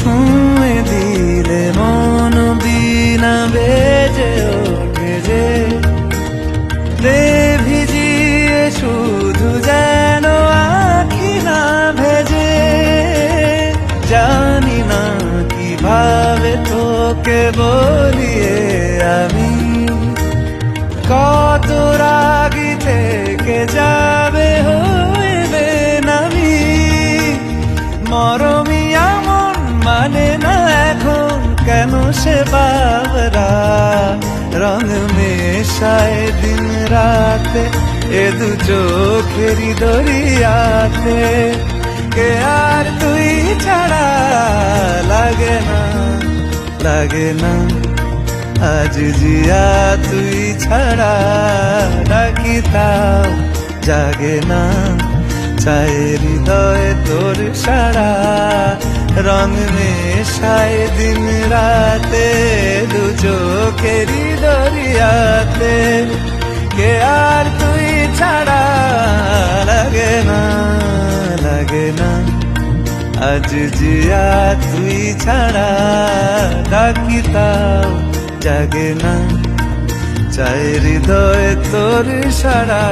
ছুঁয়ে দিলে মন বিনা বেজে ওঠে যে দে ভিজিয়ে শুধু যেন আখি না ভেজে। জানি না কিভাবে তোকে বলিয়ে আমি কত রাগি থেকে যাবে হইবে নামি। মরমি এমন মানে না এখন কেন সে বাবরা রং মেশায় দিন রাতে এ দু চোখেরই দরিয়াতে। কে আর তুই ছাড়া লাগে না লাগে না আজ জিয়া তুই ছাড়া ডাকি তাও জাগে না। চায় হৃদয় তোর সারা রং মেশায় দিন রাতে দু চোখেরই দরিয়াতে। কে আর তুই ছাড়া লাগে না লাগে না আজ জিয়া তুই ছাড়া ডাকি তাও জাগে না। চায় হৃদয় তোর সারা